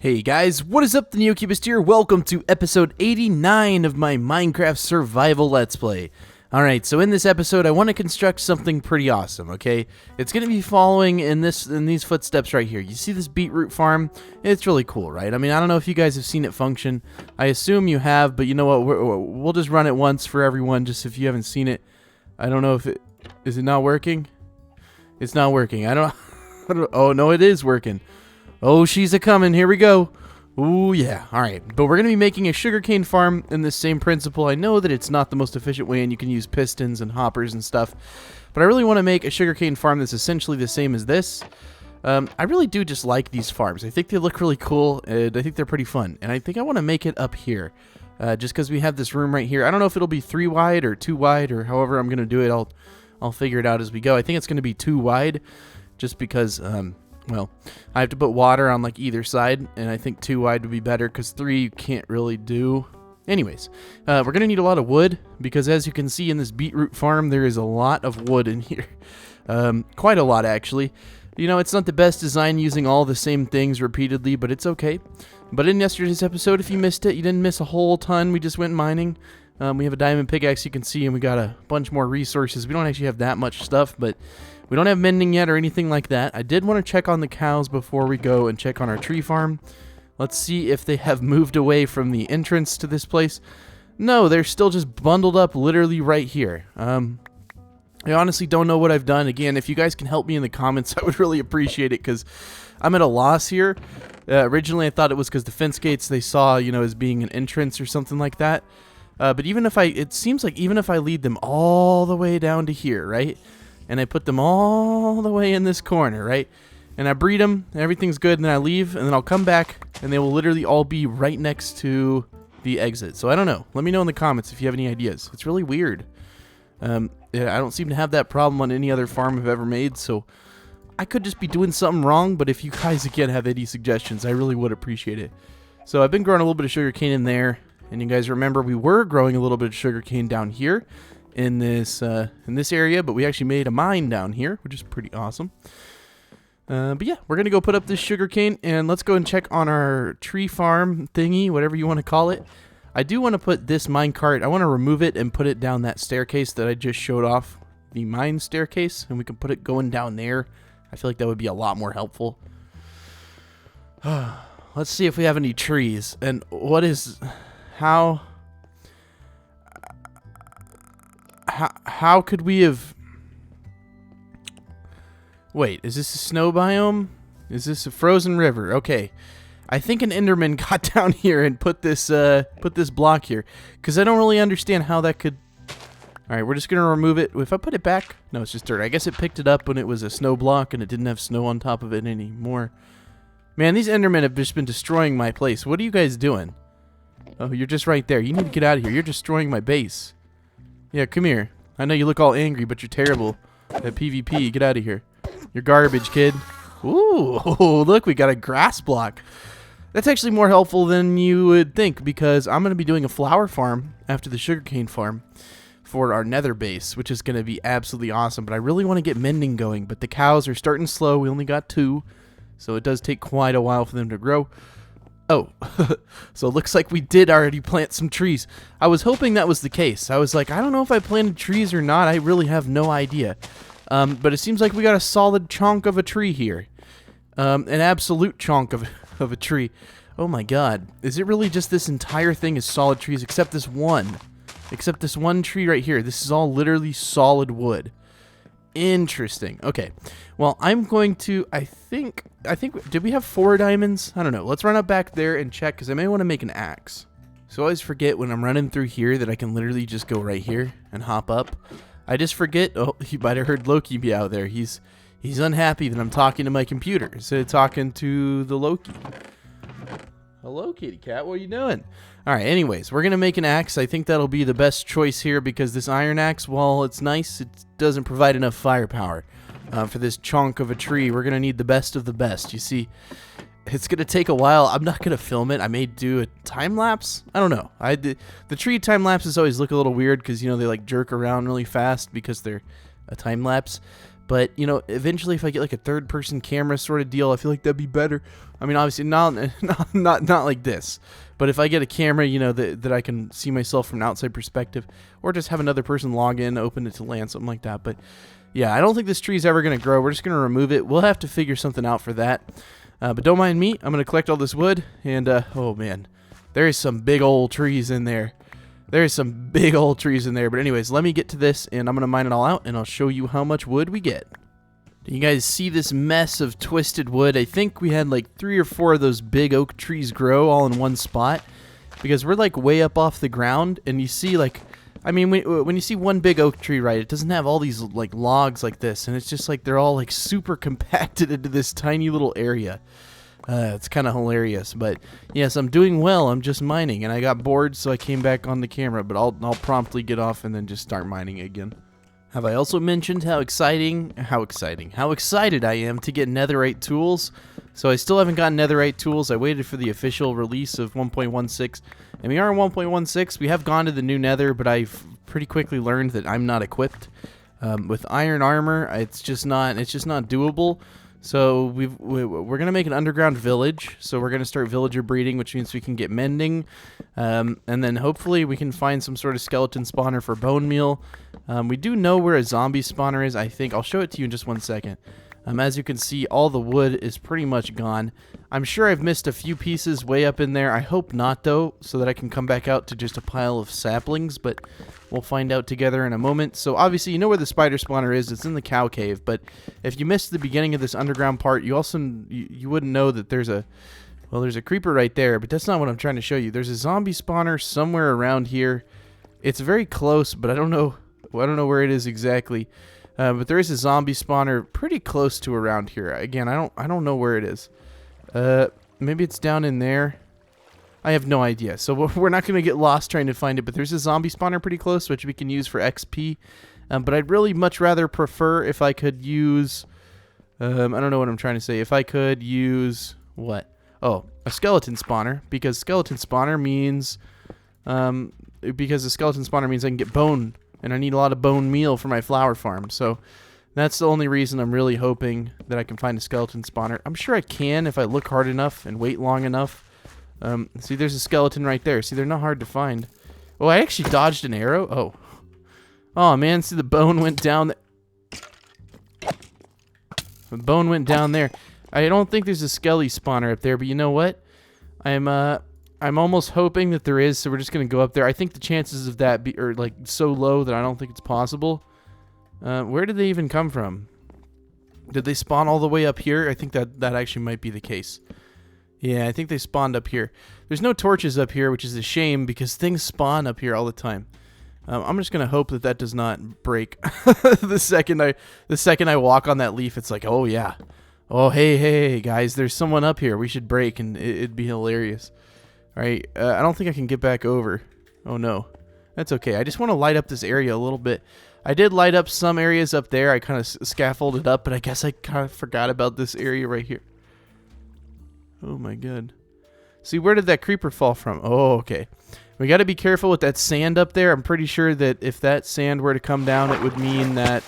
Hey guys, what is up? TheNeoCubest here. Welcome to episode 89 of my Minecraft survival Let's Play. Alright, so in this episode I want to construct something pretty awesome, okay? It's going to be following in these footsteps right here. You see this beetroot farm? It's really cool, right? I mean, I don't know if you guys have seen it function. I assume you have, but you know what? We'll just run it once for everyone, just if you haven't seen it. I don't know if it... Is it not working? It's not working. I don't... Oh, no, it is working. Oh, she's a-coming. Here we go. Ooh, yeah. All right. But we're going to be making a sugarcane farm in this same principle. I know that it's not the most efficient way, and you can use pistons and hoppers and stuff. But I really want to make a sugarcane farm that's essentially the same as this. I really do just like these farms. I think they look really cool, and I think they're pretty fun. And I think I want to make it up here. Just because we have this room right here. I don't know if it'll be 3 wide or 2 wide or however I'm going to do it. I'll figure it out as we go. I think it's going to be 2 wide just because... well, I have to put water on like either side, and I think 2 wide would be better because 3 you can't really do. Anyways, we're going to need a lot of wood because as you can see in this beetroot farm, there is a lot of wood in here. Quite a lot, actually. You know, it's not the best design using all the same things repeatedly, but it's okay. But in yesterday's episode, if you missed it, you didn't miss a whole ton. We just went mining. We have a diamond pickaxe, you can see, and we got a bunch more resources. We don't actually have that much stuff, but... we don't have mending yet or anything like that. I did want to check on the cows before we go and check on our tree farm. Let's see if they have moved away from the entrance to this place. No, they're still just bundled up literally right here. I honestly don't know what I've done. Again, if you guys can help me in the comments, I would really appreciate it because I'm at a loss here. Originally, I thought it was because the fence gates they saw, you know, as being an entrance or something like that. But even if it seems like even if I lead them all the way down to here, right? And I put them all the way in this corner, right? And I breed them, and everything's good, and then I leave, and then I'll come back, and they will literally all be right next to the exit. So I don't know. Let me know in the comments if you have any ideas. It's really weird. I don't seem to have that problem on any other farm I've ever made, so I could just be doing something wrong, but if you guys, again, have any suggestions, I really would appreciate it. So I've been growing a little bit of sugarcane in there, and you guys remember we were growing a little bit of sugarcane down here. In this area, but we actually made a mine down here, which is pretty awesome. But yeah, we're gonna go put up this sugarcane, and let's go and check on our tree farm thingy, whatever you want to call it. I do want to put this minecart. I want to remove it and put it down that staircase that I just showed off, the mine staircase, and we can put it going down there. I feel like that would be a lot more helpful. Let's see if we have any trees, and how could we have... Wait, is this a snow biome? Is this a frozen river? Okay. I think an Enderman got down here and put this block here. Because I don't really understand how that could... Alright, we're just going to remove it. If I put it back... No, it's just dirt. I guess it picked it up when it was a snow block and it didn't have snow on top of it anymore. Man, these Endermen have just been destroying my place. What are you guys doing? Oh, you're just right there. You need to get out of here. You're destroying my base. Yeah, come here. I know you look all angry, but you're terrible at PvP. Get out of here. You're garbage, kid. Ooh, look, we got a grass block. That's actually more helpful than you would think because I'm going to be doing a flower farm after the sugarcane farm for our nether base, which is going to be absolutely awesome. But I really want to get mending going, but the cows are starting slow. We only got 2, so it does take quite a while for them to grow. Oh, so it looks like we did already plant some trees. I was hoping that was the case. I was like, I don't know if I planted trees or not. I really have no idea. But it seems like we got a solid chunk of a tree here. An absolute chunk of a tree. Oh my god. Is it really just this entire thing is solid trees except this one? Except this one tree right here. This is all literally solid wood. Interesting. Okay. Well, I'm going to, I think, did we have 4 diamonds? I don't know. Let's run up back there and check, because I may want to make an axe. So I always forget when I'm running through here that I can literally just go right here and hop up. I just forget. Oh, you might have heard Loki be out there. He's unhappy that I'm talking to my computer instead of talking to the Loki. Hello, kitty cat. What are you doing? All right, anyways, we're going to make an axe. I think that'll be the best choice here because this iron axe, while it's nice, it doesn't provide enough firepower for this chunk of a tree. We're going to need the best of the best. You see, it's going to take a while. I'm not going to film it. I may do a time lapse. I don't know. The tree time lapses always look a little weird because, you know, they like jerk around really fast because they're a time lapse. But, you know, eventually if I get like a third-person camera sort of deal, I feel like that'd be better. I mean, obviously not like this. But if I get a camera, you know, that I can see myself from an outside perspective, or just have another person log in, open it to land, something like that. But yeah, I don't think this tree is ever going to grow. We're just going to remove it. We'll have to figure something out for that. But don't mind me. I'm going to collect all this wood. And, oh, man, there is some big old trees in there. There's some big old trees in there. But anyways, let me get to this, and I'm going to mine it all out, and I'll show you how much wood we get. You guys see this mess of twisted wood? I think we had like 3 or 4 of those big oak trees grow all in one spot, because we're like way up off the ground, and you see like, I mean, when you see one big oak tree, right, it doesn't have all these like logs like this, and it's just like they're all like super compacted into this tiny little area. It's kind of hilarious, but yes, I'm doing well. I'm just mining, and I got bored, so I came back on the camera, but I'll promptly get off and then just start mining again. Have I also mentioned how excited I am to get netherite tools? So I still haven't gotten netherite tools. I waited for the official release of 1.16, and we are in 1.16. We have gone to the new nether, but I've pretty quickly learned that I'm not equipped. With iron armor, it's just not doable. So we're gonna make an underground village. So we're gonna start villager breeding, which means we can get mending, and then hopefully we can find some sort of skeleton spawner for bone meal. We do know where a zombie spawner is. I think I'll show it to you in just one second. As you can see, all the wood is pretty much gone. I'm sure I've missed a few pieces way up in there. I hope not, though, so that I can come back out to just a pile of saplings, but we'll find out together in a moment. So obviously you know where the spider spawner is. It's in the cow cave, but if you missed the beginning of this underground part, you also you wouldn't know that there's a creeper right there, but that's not what I'm trying to show you. There's a zombie spawner somewhere around here. It's very close, but I don't know where it is exactly. But there is a zombie spawner pretty close to around here. Again, I don't know where it is. Maybe it's down in there. I have no idea. So we're not going to get lost trying to find it. But there's a zombie spawner pretty close, which we can use for XP. But I'd really much rather prefer if I could use... I don't know what I'm trying to say. If I could use... What? Oh, a skeleton spawner. Because skeleton spawner means... because a skeleton spawner means I can get bone... And I need a lot of bone meal for my flower farm. So that's the only reason I'm really hoping that I can find a skeleton spawner. I'm sure I can if I look hard enough and wait long enough. See, there's a skeleton right there. See, they're not hard to find. Oh, I actually dodged an arrow. Oh. Oh, man. See, the bone went down there. The bone went down there. I don't think there's a skelly spawner up there, but you know what? I'm almost hoping that there is, so we're just going to go up there. I think the chances of that are like so low that I don't think it's possible. Where did they even come from? Did they spawn all the way up here? I think that actually might be the case. Yeah, I think they spawned up here. There's no torches up here, which is a shame because things spawn up here all the time. I'm just going to hope that does not break. The second I walk on that leaf, it's like, oh yeah. Oh, hey, guys, there's someone up here. We should break, and it'd be hilarious. Alright, I don't think I can get back over. Oh no. That's okay. I just want to light up this area a little bit. I did light up some areas up there. I kind of scaffolded up, but I guess I kind of forgot about this area right here. Oh my god. See, where did that creeper fall from? Oh, okay. We got to be careful with that sand up there. I'm pretty sure that if that sand were to come down, it would mean that...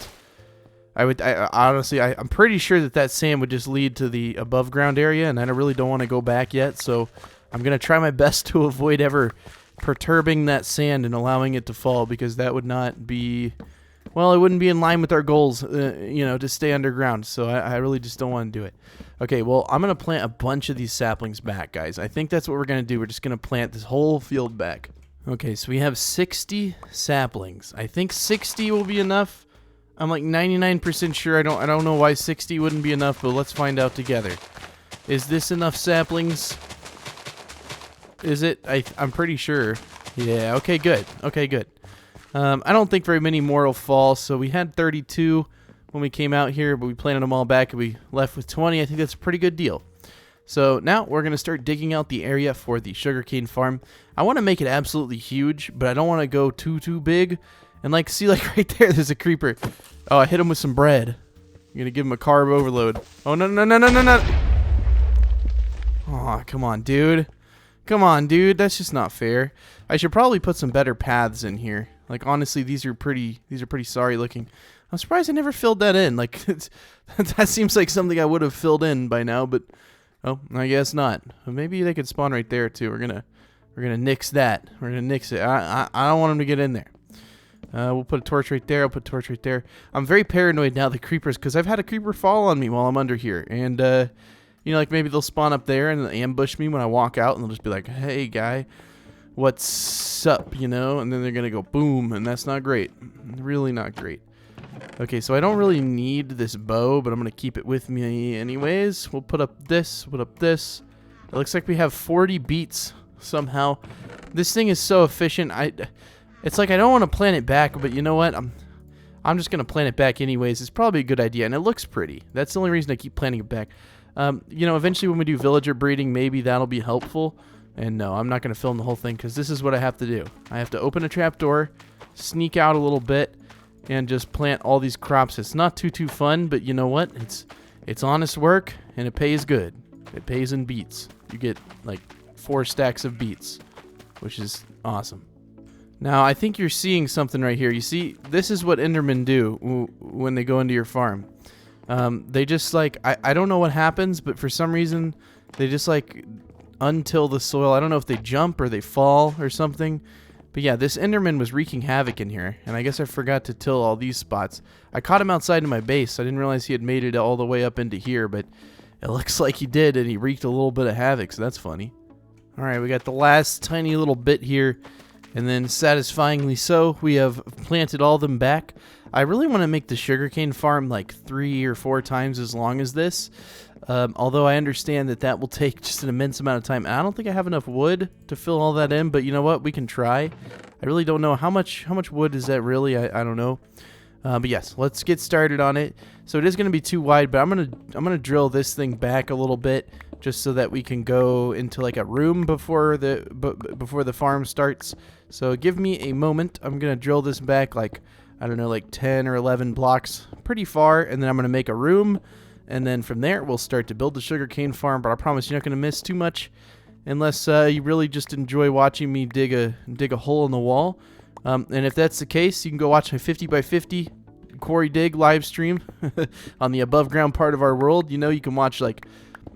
I'm pretty sure that sand would just lead to the above ground area, and I really don't want to go back yet, so... I'm going to try my best to avoid ever perturbing that sand and allowing it to fall, because that would not be, well, it wouldn't be in line with our goals, to stay underground. So I really just don't want to do it. Okay, well, I'm going to plant a bunch of these saplings back, guys. I think that's what we're going to do. We're just going to plant this whole field back. Okay, so we have 60 saplings. I think 60 will be enough. I'm like 99% sure. I don't know why 60 wouldn't be enough, but let's find out together. Is this enough saplings? Is it? I'm pretty sure. Yeah, okay, good. Okay, good. I don't think very many more will fall, so we had 32 when we came out here, but we planted them all back, and we left with 20. I think that's a pretty good deal. So now we're going to start digging out the area for the sugarcane farm. I want to make it absolutely huge, but I don't want to go too big. And see, right there, there's a creeper. Oh, I hit him with some bread. I'm going to give him a carb overload. Oh, no. Oh, come on, dude. Come on, dude. That's just not fair. I should probably put some better paths in here. Honestly, these are pretty sorry looking. I'm surprised I never filled that in. Like, that seems like something I would have filled in by now, but oh, I guess not. Maybe they could spawn right there too. We're gonna nix that. We're gonna nix it. I don't want them to get in there. We'll put a torch right there. I'll put a torch right there. I'm very paranoid now, the creepers, because I've had a creeper fall on me while I'm under here. And, you know, like maybe they'll spawn up there and ambush me when I walk out, and they'll just be like, hey, guy, what's up, you know? And then they're going to go boom, and that's not great. Really not great. Okay, so I don't really need this bow, but I'm going to keep it with me anyways. We'll put up this, put up this. It looks like we have 40 beats somehow. This thing is so efficient. It's like I don't want to plant it back, but you know what? I'm just going to plant it back anyways. It's probably a good idea, and it looks pretty. That's the only reason I keep planting it back. You know, eventually when we do villager breeding, maybe that'll be helpful. And no, I'm not going to film the whole thing because this is what I have to do. I have to open a trapdoor, sneak out a little bit, and just plant all these crops. It's not too fun, but you know what? It's honest work, and it pays good. It pays in beets. You get like 4 stacks of beets, which is awesome. Now, I think you're seeing something right here. You see, this is what Endermen do when they go into your farm. They just like, I don't know what happens, but for some reason, they just like untill the soil. I don't know if they jump or they fall or something. But yeah, this Enderman was wreaking havoc in here, and I guess I forgot to till all these spots. I caught him outside of my base. I didn't realize he had made it all the way up into here, but it looks like he did, and he wreaked a little bit of havoc, so that's funny. All right, we got the last tiny little bit here. And then, satisfyingly so, we have planted all of them back. I really want to make the sugarcane farm like 3 or 4 times as long as this. Although I understand that that will take just an immense amount of time. And I don't think I have enough wood to fill all that in, but you know what? We can try. I really don't know how much wood is that really. I don't know. But yes, let's get started on it. So it is going to be too wide, but I'm gonna drill this thing back a little bit just so that we can go into like a room before the farm starts. So give me a moment. I'm gonna drill this back like, I don't know, like 10 or 11 blocks, pretty far, and then I'm gonna make a room, and then from there we'll start to build the sugarcane farm. But I promise you're not gonna miss too much, unless you really just enjoy watching me dig a hole in the wall. And if that's the case, you can go watch my 50x50 quarry dig live stream on the above ground part of our world. You know, you can watch like,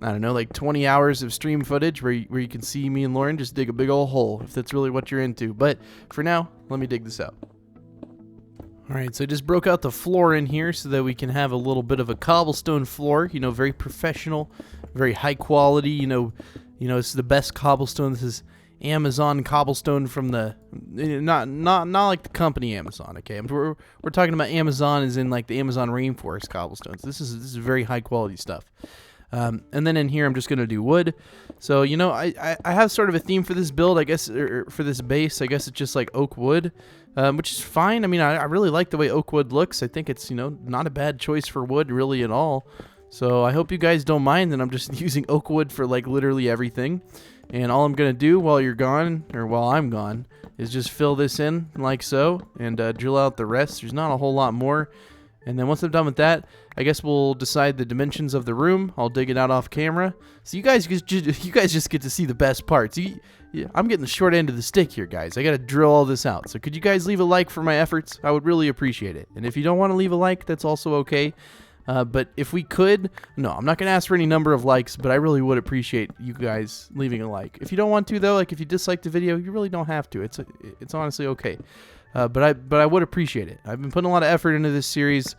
I don't know, like 20 hours of stream footage where you can see me and Lauren just dig a big old hole, if that's really what you're into. But for now, let me dig this out. Alright, so I just broke out the floor in here so that we can have a little bit of a cobblestone floor. You know, very professional, very high quality. You know, it's the best cobblestone. This is Amazon cobblestone from the not like the company Amazon. Okay, we're talking about Amazon as in like the Amazon rainforest cobblestones. This is very high quality stuff. And then in here I'm just gonna do wood. So you know, I have sort of a theme for this build, I guess, or for this base. I guess it's just like oak wood, which is fine. I mean, I really like the way oak wood looks. I think it's, you know, not a bad choice for wood really at all. So I hope you guys don't mind that I'm just using oak wood for like literally everything. And all I'm going to do while you're gone, or while I'm gone, is just fill this in like so, and drill out the rest. There's not a whole lot more. And then once I'm done with that, I guess we'll decide the dimensions of the room. I'll dig it out off camera. So you guys just get to see the best parts. I'm getting the short end of the stick here, guys. I got to drill all this out. So could you guys leave a like for my efforts? I would really appreciate it. And if you don't want to leave a like, that's also okay. But if we could, no, I'm not going to ask for any number of likes, but I really would appreciate you guys leaving a like. If you don't want to, though, like if you dislike the video, you really don't have to. It's honestly okay. But I would appreciate it. I've been putting a lot of effort into this series,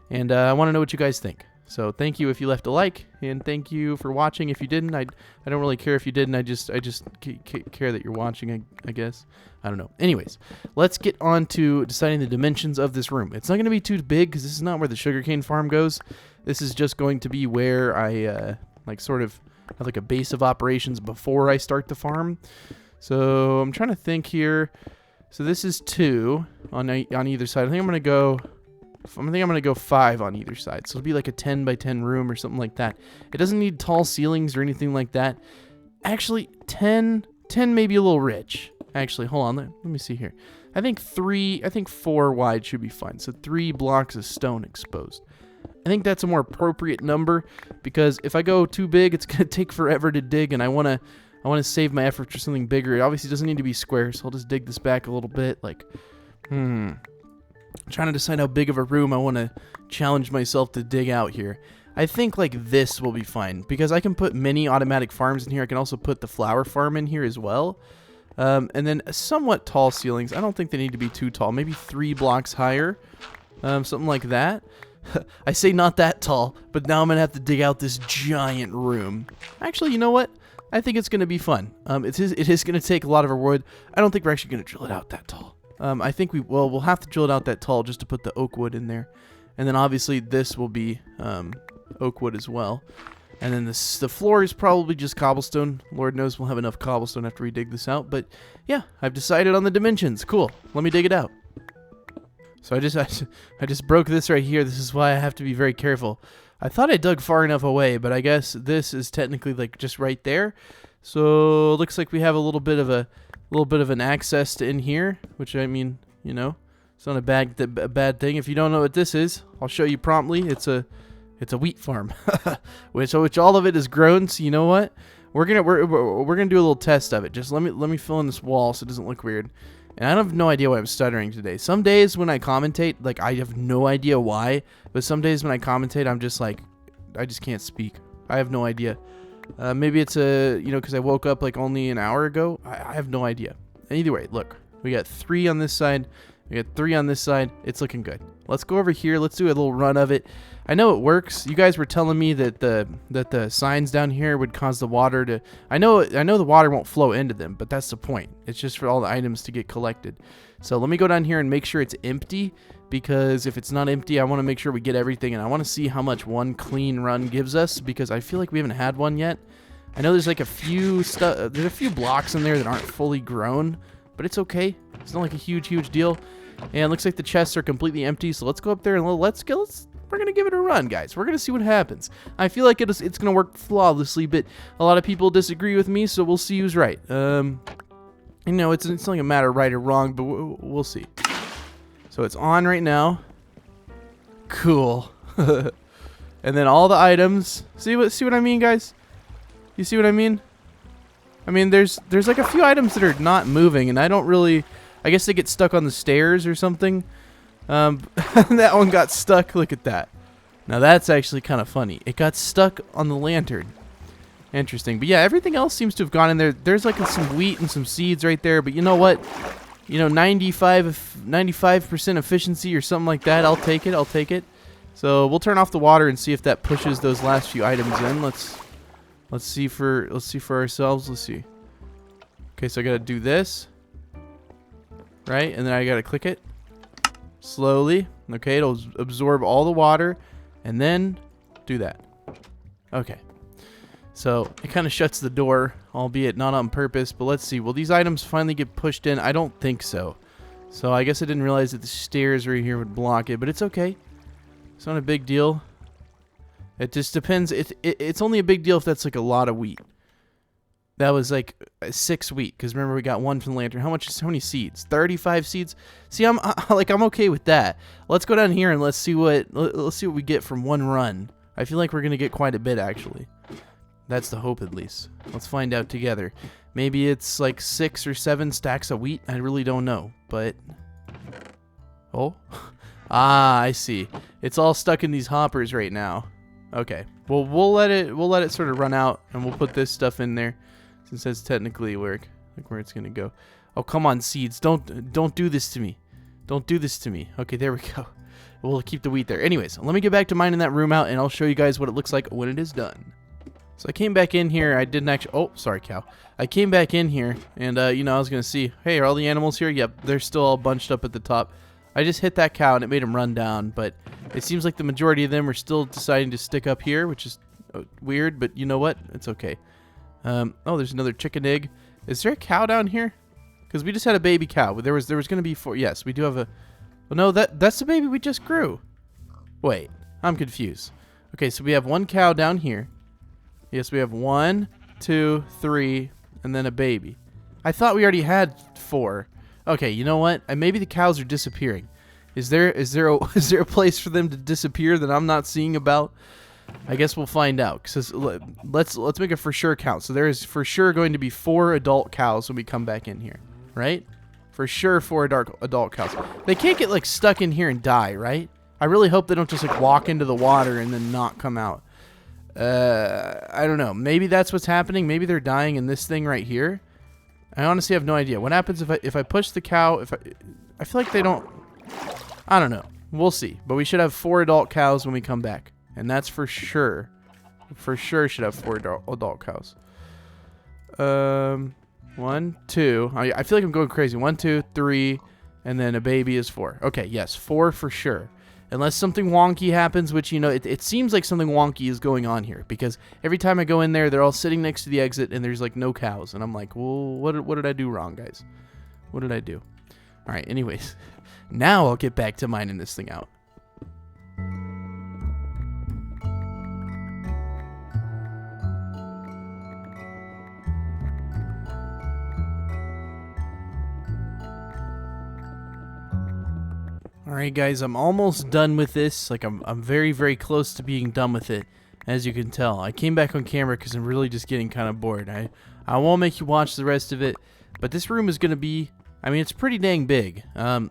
and I want to know what you guys think. So thank you if you left a like, and thank you for watching if you didn't. I don't really care if you didn't. I just care that you're watching, I guess. I don't know. Anyways, let's get on to deciding the dimensions of this room. It's not going to be too big because this is not where the sugarcane farm goes. This is just going to be where I like sort of have like a base of operations before I start the farm. So I'm trying to think here. So this is 2 on either side. I think I'm gonna go 5 on either side. So it'll be like a 10 by 10 room or something like that. It doesn't need tall ceilings or anything like that. Actually, 10 may be a little rich. Actually, hold on. Let me see here. I think 4 wide should be fine. So 3 blocks of stone exposed. I think that's a more appropriate number because if I go too big, it's gonna take forever to dig, and I want to save my effort for something bigger. It obviously doesn't need to be square, so I'll just dig this back a little bit. Like, I'm trying to decide how big of a room I want to challenge myself to dig out here. I think like this will be fine because I can put mini automatic farms in here. I can also put the flower farm in here as well. And then somewhat tall ceilings. I don't think they need to be too tall. Maybe 3 blocks higher. Something like that. I say not that tall, but now I'm going to have to dig out this giant room. Actually, you know what? I think it's going to be fun. It is going to take a lot of our wood. I don't think we're actually going to drill it out that tall. I think we'll have to drill it out that tall just to put the oak wood in there. And then obviously this will be oak wood as well. And then the floor is probably just cobblestone. Lord knows we'll have enough cobblestone after we dig this out. But yeah, I've decided on the dimensions. Cool. Let me dig it out. So I just broke this right here. This is why I have to be very careful. I thought I dug far enough away, but I guess this is technically like just right there. So it looks like we have a little bit of an access to in here, which I mean, you know, it's not a bad thing. If you don't know what this is, I'll show you promptly. It's a wheat farm, which all of it is grown. So you know what? We're gonna do a little test of it. Just let me fill in this wall so it doesn't look weird. And I have no idea why I'm stuttering today. Some days when I commentate, like I have no idea why, but some days when I commentate, I'm just like, I just can't speak. I have no idea. Maybe it's because I woke up like only an hour ago. I have no idea. And either way, look, we got 3 on this side. We got 3 on this side. It's looking good. Let's go over here. Let's do a little run of it. I know it works. You guys were telling me that the signs down here would cause the water to. I know the water won't flow into them, but that's the point. It's just for all the items to get collected. So let me go down here and make sure it's empty, because if it's not empty, I want to make sure we get everything, and I want to see how much one clean run gives us, because I feel like we haven't had one yet. I know there's like a few blocks in there that aren't fully grown, but it's okay. It's not like a huge deal. And it looks like the chests are completely empty, so let's go up there and we're going to give it a run, guys. We're going to see what happens. I feel like it's going to work flawlessly, but a lot of people disagree with me, so we'll see who's right. You know, it's not like a matter of right or wrong, but we'll see. So it's on right now. Cool. And then all the items. See what I mean, guys? You see what I mean? I mean, there's like a few items that are not moving, and I don't really. I guess they get stuck on the stairs or something. That one got stuck. Look at that. Now that's actually kind of funny. It got stuck on the lantern. Interesting. But yeah, everything else seems to have gone in there. There's like some wheat and some seeds right there. But you know what? You know, 95% efficiency or something like that. I'll take it. So we'll turn off the water and see if that pushes those last few items in. Let's see for ourselves. Let's see. Okay, so I gotta do this. Right, and then I gotta click it slowly. Okay, it'll absorb all the water, and then do that. Okay, so it kind of shuts the door, albeit not on purpose. But let's see. Will these items finally get pushed in? I don't think so. So I guess I didn't realize that the stairs right here would block it, but it's okay. It's not a big deal. It just depends. It's only a big deal if that's like a lot of wheat. That was like 6 wheat, because remember we got 1 from the lantern. How many seeds? 35 seeds. See, I'm okay with that. Let's go down here and let's see what we get from 1 run. I feel like we're gonna get quite a bit actually. That's the hope, at least. Let's find out together. Maybe it's like 6 or 7 stacks of wheat. I really don't know, but oh, I see. It's all stuck in these hoppers right now. Okay. Well, we'll let it sort of run out, and we'll put this stuff in there. Since that's technically where it's gonna go. Oh, come on, seeds! Don't do this to me. Don't do this to me. Okay, there we go. We'll keep the wheat there. Anyways, let me get back to mining that room out, and I'll show you guys what it looks like when it is done. So I came back in here. I didn't actually. Oh, sorry, cow. I came back in here, and you know, I was gonna see. Hey, are all the animals here? Yep, they're still all bunched up at the top. I just hit that cow, and it made him run down. But it seems like the majority of them are still deciding to stick up here, which is weird. But you know what? It's okay. Oh, there's another chicken egg. Is there a cow down here? Because we just had a baby cow. There was going to be 4. Yes, we do have a. Well, no, that's the baby we just grew. Wait, I'm confused. Okay, so we have 1 cow down here. Yes, we have 1, 2, 3, and then a baby. I thought we already had 4. Okay, you know what? Maybe the cows are disappearing. Is there a place for them to disappear that I'm not seeing about? I guess we'll find out. Cause let's make a for sure count. So there is for sure going to be 4 adult cows when we come back in here, right? For sure 4 adult cows. They can't get, like, stuck in here and die, right? I really hope they don't just, like, walk into the water and then not come out. I don't know. Maybe that's what's happening. Maybe they're dying in this thing right here. I honestly have no idea. What happens if I push the cow? I feel like they don't... I don't know. We'll see. But we should have 4 adult cows when we come back. And that's for sure. For sure should have 4 adult cows. 1, 2. I feel like I'm going crazy. 1, 2, 3, and then a baby is 4. Okay, yes, 4 for sure. Unless something wonky happens, which, you know, it seems like something wonky is going on here. Because every time I go in there, they're all sitting next to the exit, and there's, like, no cows. And I'm like, well, what did I do wrong, guys? What did I do? All right, anyways. Now I'll get back to mining this thing out. Alright guys, I'm almost done with this. Like, I'm very, very close to being done with it, as you can tell. I came back on camera because I'm really just getting kind of bored. I won't make you watch the rest of it, but this room is going to be, I mean, it's pretty dang big. I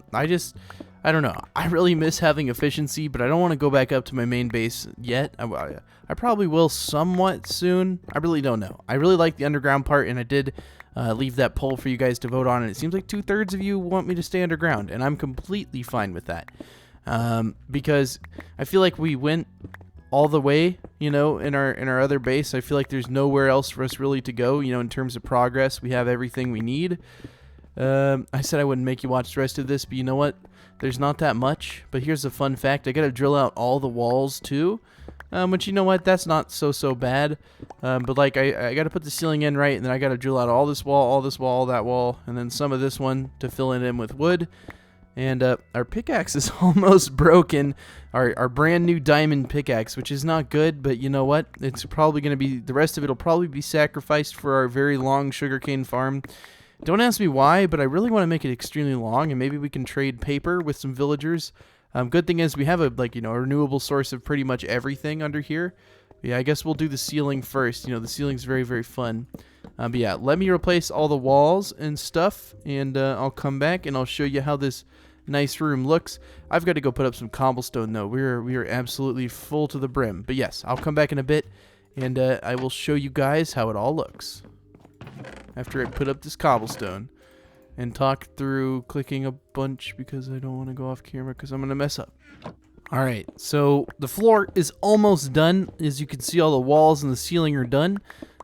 don't know. I really miss having efficiency, but I don't want to go back up to my main base yet. I probably will somewhat soon. I really don't know. I really like the underground part, and I did leave that poll for you guys to vote on, and it seems like 2/3 of you want me to stay underground, and I'm completely fine with that. Because I feel like we went all the way, you know, in our other base. I feel like there's nowhere else for us really to go, you know, in terms of progress. We have everything we need. I said I wouldn't make you watch the rest of this, but you know what? There's not that much. But here's a fun fact. I got to drill out all the walls, too. Which, you know what? That's not so bad. But, like, I got to put the ceiling in right, and then I got to drill out all this wall, all that wall, and then some of this one to fill it in with wood. And our pickaxe is almost broken. Our brand new diamond pickaxe, which is not good, but you know what? It's probably going to be, the rest of it will probably be sacrificed for our very long sugarcane farm. Don't ask me why, but I really want to make it extremely long, and maybe we can trade paper with some villagers. Good thing is we have a, like, you know, a renewable source of pretty much everything under here. But yeah, I guess we'll do the ceiling first. You know, the ceiling's very, very fun. But yeah, let me replace all the walls and stuff, and I'll come back and I'll show you how this nice room looks. I've got to go put up some cobblestone though. We are absolutely full to the brim. But yes, I'll come back in a bit, and I will show you guys how it all looks after I put up this cobblestone and talk through clicking a bunch because I don't want to go off camera because I'm going to mess up. Alright, so the floor is almost done. As you can see, all the walls and the ceiling are done.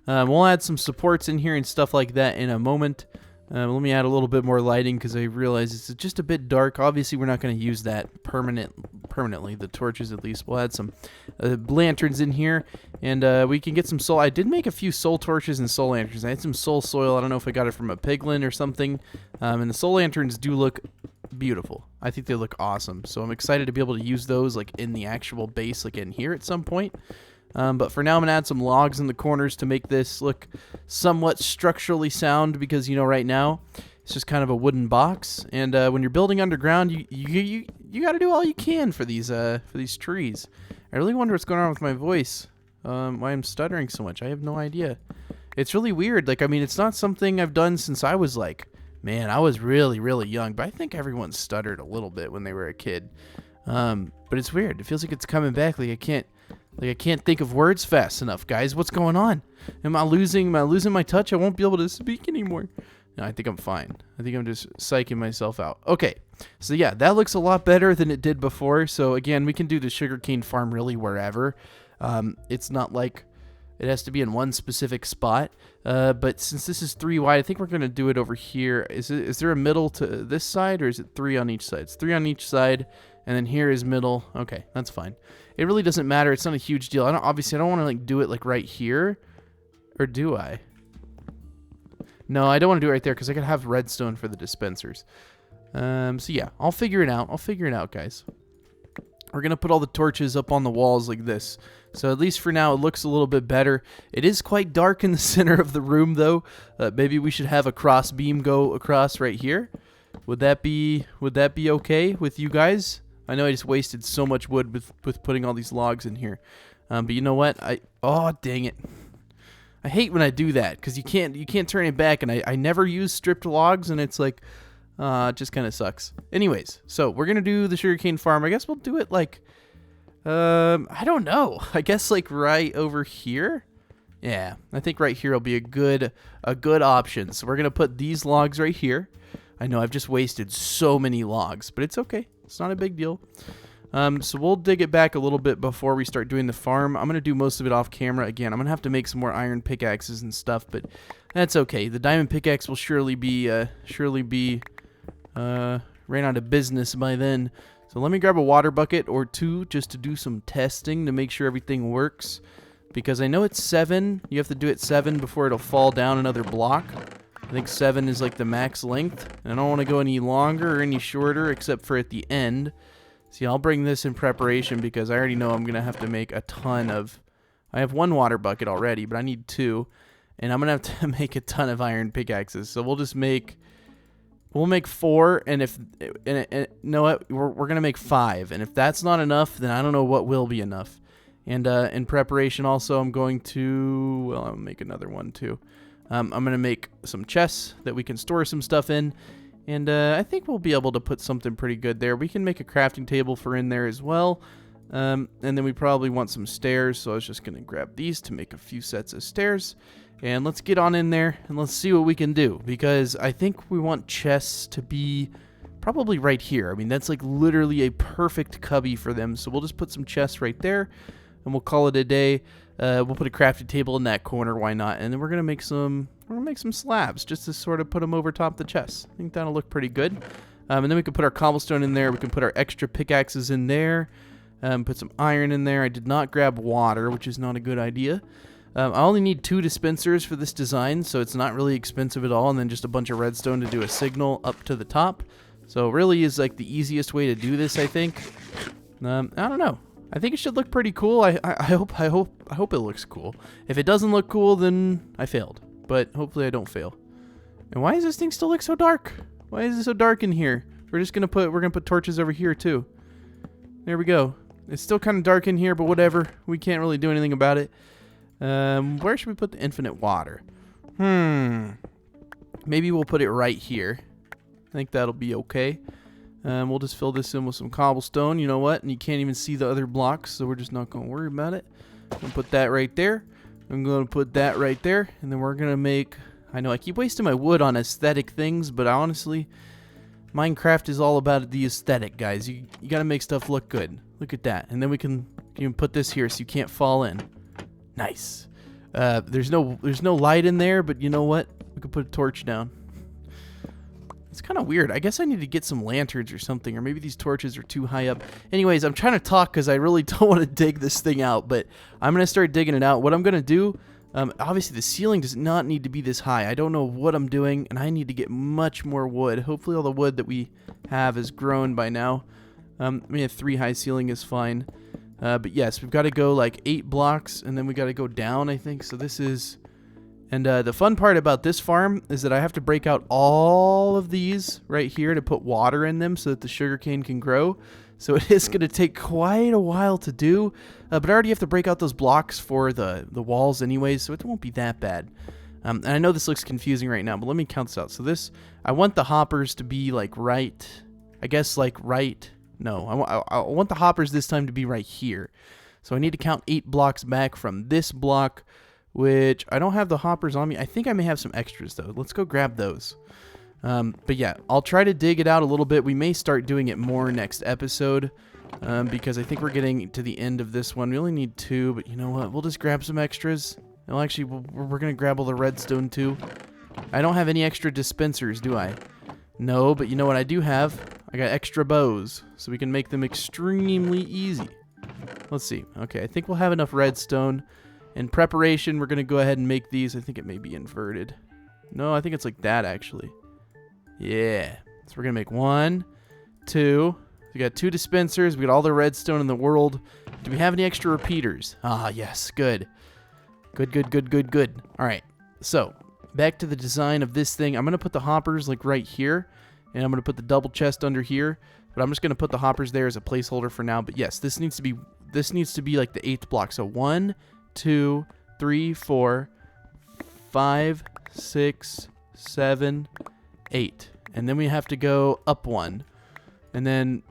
We'll add some supports in here and stuff like that in a moment. Let me add a little bit more lighting because I realize it's just a bit dark. Obviously, we're not going to use that permanently, the torches at least. We'll add some lanterns in here, and we can get some soul. I did make a few soul torches and soul lanterns. I had some soul soil. I don't know if I got it from a piglin or something. And the soul lanterns do look beautiful. I think they look awesome. So I'm excited to be able to use those like in the actual base, like in here at some point. But for now, I'm going to add some logs in the corners to make this look somewhat structurally sound because, you know, right now it's just kind of a wooden box. And when you're building underground, you got to do all you can for these trees. I really wonder what's going on with my voice, why I'm stuttering so much. I have no idea. It's really weird. Like, I mean, it's not something I've done since I was like, man, I was really, really young. But I think everyone stuttered a little bit when they were a kid. But it's weird. It feels like it's coming back. Like I can't think of words fast enough, guys. What's going on? Am I losing my touch? I won't be able to speak anymore. No, I think I'm fine. I think I'm just psyching myself out. Okay, so yeah, that looks a lot better than it did before. So again, we can do the sugarcane farm really wherever. It's not like it has to be in one specific spot. But since this is 3 wide, I think we're going to do it over here. Is there a middle to this side, or is it 3 on each side? It's 3 on each side. And then here is middle. Okay, that's fine. It really doesn't matter. It's not a huge deal. Obviously, I don't want to like do it like right here. Or do I? No, I don't want to do it right there because I could have redstone for the dispensers. So yeah, I'll figure it out. I'll figure it out, guys. We're going to put all the torches up on the walls like this. So at least for now, it looks a little bit better. It is quite dark in the center of the room, though. Maybe we should have a cross beam go across right here. Would that be okay with you guys? I know I just wasted so much wood with putting all these logs in here. But you know what? Oh, dang it. I hate when I do that because you can't turn it back, and I never use stripped logs, and it's like, It just kind of sucks. Anyways, so we're going to do the sugarcane farm. I guess we'll do it like, I don't know. I guess like right over here. Yeah, I think right here will be a good option. So we're going to put these logs right here. I know I've just wasted so many logs, but it's okay. It's not a big deal. So we'll dig it back a little bit before we start doing the farm. I'm going to do most of it off camera. Again, I'm going to have to make some more iron pickaxes and stuff, but that's okay. The diamond pickaxe will surely be ran out of business by then. So let me grab a water bucket or two just to do some testing to make sure everything works. Because I know it's 7. You have to do it 7 before it'll fall down another block. I think 7 is like the max length. And I don't want to go any longer or any shorter except for at the end. See, I'll bring this in preparation because I already know I'm going to have to make a ton of... I have 1 water bucket already, but I need 2. And I'm going to have to make a ton of iron pickaxes. So we'll just make... We'll make 4, and if... And no, we're going to make 5. And if that's not enough, then I don't know what will be enough. And in preparation also, I'm going to... Well, I'll make another one too. I'm going to make some chests that we can store some stuff in. And I think we'll be able to put something pretty good there. We can make a crafting table for in there as well. And then we probably want some stairs. So I was just going to grab these to make a few sets of stairs. And let's get on in there and let's see what we can do. Because I think we want chests to be probably right here. I mean, that's like literally a perfect cubby for them. So we'll just put some chests right there. And we'll call it a day. We'll put a crafting table in that corner. Why not? And then we're going to make some... We're going to make some slabs just to sort of put them over top the chests. I think that'll look pretty good. And then we can put our cobblestone in there. We can put our extra pickaxes in there. Put some iron in there. I did not grab water, which is not a good idea. I only need 2 dispensers for this design, so it's not really expensive at all. And then just a bunch of redstone to do a signal up to the top. So it really is like the easiest way to do this, I think. I don't know. I think it should look pretty cool. I hope it looks cool. If it doesn't look cool, then I failed. But hopefully I don't fail. And why does this thing still look so dark? Why is it so dark in here? We're gonna put torches over here too. There we go. It's still kind of dark in here, but whatever. We can't really do anything about it. Where should we put the infinite water? Maybe we'll put it right here. I think that'll be okay. We'll just fill this in with some cobblestone. You know what? And you can't even see the other blocks, so we're just not going to worry about it. I'm going to put that right there. I'm going to put that right there. And then we're going to make... I know I keep wasting my wood on aesthetic things, but honestly, Minecraft is all about the aesthetic, guys. You got to make stuff look good. Look at that. And then we can put this here so you can't fall in. Nice. There's no light in there, but you know what? We can put a torch down. It's kind of weird. I guess I need to get some lanterns or something, or maybe these torches are too high up. Anyways, I'm trying to talk because I really don't want to dig this thing out, but I'm going to start digging it out. What I'm going to do, obviously the ceiling does not need to be this high. I don't know what I'm doing, and I need to get much more wood. Hopefully all the wood that we have is grown by now. I mean, a 3 high ceiling is fine. But yes, we've got to go like 8 blocks, and then we got to go down, I think. So this is... And the fun part about this farm is that I have to break out all of these right here to put water in them so that the sugarcane can grow. So it is going to take quite a while to do. But I already have to break out those blocks for the walls anyways, so it won't be that bad. And I know this looks confusing right now, but let me count this out. So this, I want the hoppers to be like right, I guess like right. No, I want the hoppers this time to be right here. So I need to count 8 blocks back from this block, which I don't have the hoppers on me. I think I may have some extras though. Let's go grab those. But yeah, I'll try to dig it out a little bit. We may start doing it more next episode because I think we're getting to the end of this one. We only need 2, but you know what? We'll just grab some extras. Well, actually, we're going to grab all the redstone too. I don't have any extra dispensers, do I? No, but you know what I do have? I got extra bows, so we can make them extremely easy. Let's see. Okay, I think we'll have enough redstone. In preparation, we're going to go ahead and make these. I think it may be inverted. No, I think it's like that, actually. Yeah. So we're going to make 1, 2. We got 2 dispensers. We got all the redstone in the world. Do we have any extra repeaters? Ah, yes. Good. Good. All right. So, back to the design of this thing. I'm going to put the hoppers like right here. And I'm going to put the double chest under here. But I'm just going to put the hoppers there as a placeholder for now. But yes, this needs to be like the 8th block. So 1, 2, 3, 4, 5, 6, 7, 8. and then we have to go up 1. And then,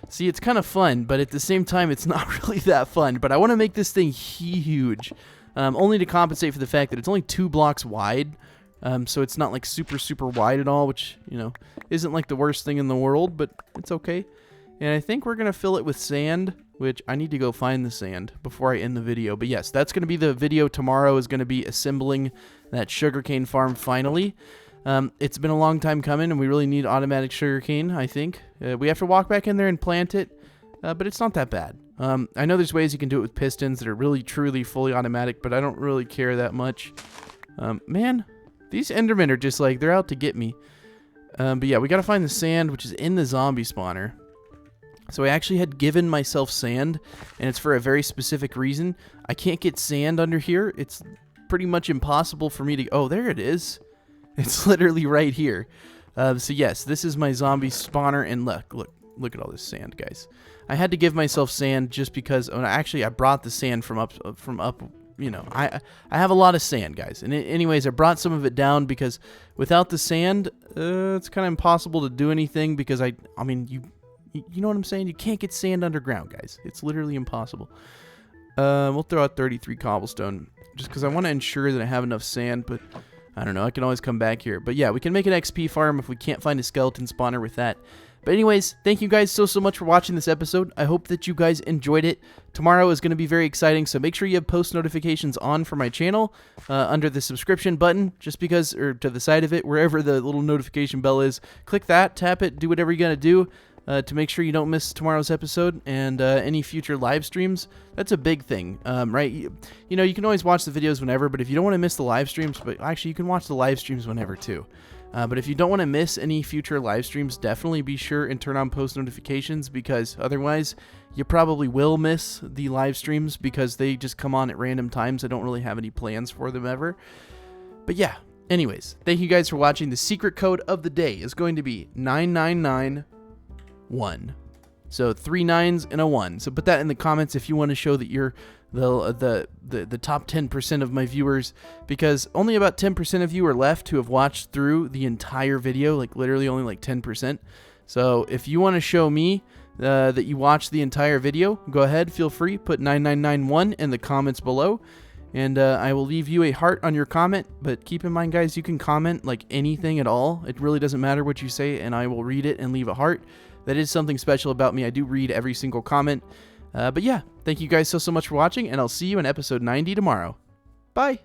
see, it's kind of fun, but at the same time, it's not really that fun. But I want to make this thing huge, only to compensate for the fact that it's only 2 blocks wide. So it's not like super, super wide at all, which, you know, isn't like the worst thing in the world, but it's okay. And I think we're going to fill it with sand, which I need to go find the sand before I end the video. But yes, that's going to be the video tomorrow, is going to be assembling that sugarcane farm finally. It's been a long time coming, and we really need automatic sugarcane, I think. We have to walk back in there and plant it, but it's not that bad. I know there's ways you can do it with pistons that are really, truly, fully automatic, but I don't really care that much. Man, these Endermen are just like, they're out to get me. But yeah, we got to find the sand, which is in the zombie spawner. So I actually had given myself sand, and it's for a very specific reason. I can't get sand under here. It's pretty much impossible for me to... Oh, there it is. It's literally right here. So yes, this is my zombie spawner, and look at all this sand, guys. I had to give myself sand just because... Oh, actually, I brought the sand from up. You know, I have a lot of sand, guys. And anyways, I brought some of it down because without the sand, it's kind of impossible to do anything. Because I mean, you know what I'm saying? You can't get sand underground, guys. It's literally impossible. We'll throw out 33 cobblestone just because I want to ensure that I have enough sand, but I don't know. I can always come back here. But yeah, we can make an XP farm if we can't find a skeleton spawner with that. But anyways, thank you guys so much for watching this episode. I hope that you guys enjoyed it. Tomorrow is going to be very exciting, so make sure you have post notifications on for my channel under the subscription button, just because, or to the side of it, wherever the little notification bell is. Click that, tap it, do whatever you're going to do. To make sure you don't miss tomorrow's episode and any future live streams. That's a big thing, right? You know, you can always watch the videos whenever, but if you don't want to miss the live streams, but actually you can watch the live streams whenever too. But if you don't want to miss any future live streams, definitely be sure and turn on post notifications, because otherwise you probably will miss the live streams because they just come on at random times. I don't really have any plans for them ever. But yeah, anyways, thank you guys for watching. The secret code of the day is going to be 9991. So 3 9s and a 1. So put that in the comments if you want to show that you're the top 10% of my viewers, because only about 10% of you are left who have watched through the entire video, like literally only like 10%. So if you want to show me that you watched the entire video, go ahead, feel free, put 9991 in the comments below, and I will leave you a heart on your comment. But keep in mind, guys, you can comment like anything at all. It really doesn't matter what you say, and I will read it and leave a heart. That is something special about me. I do read every single comment. But yeah, thank you guys so much for watching, and I'll see you in episode 90 tomorrow. Bye!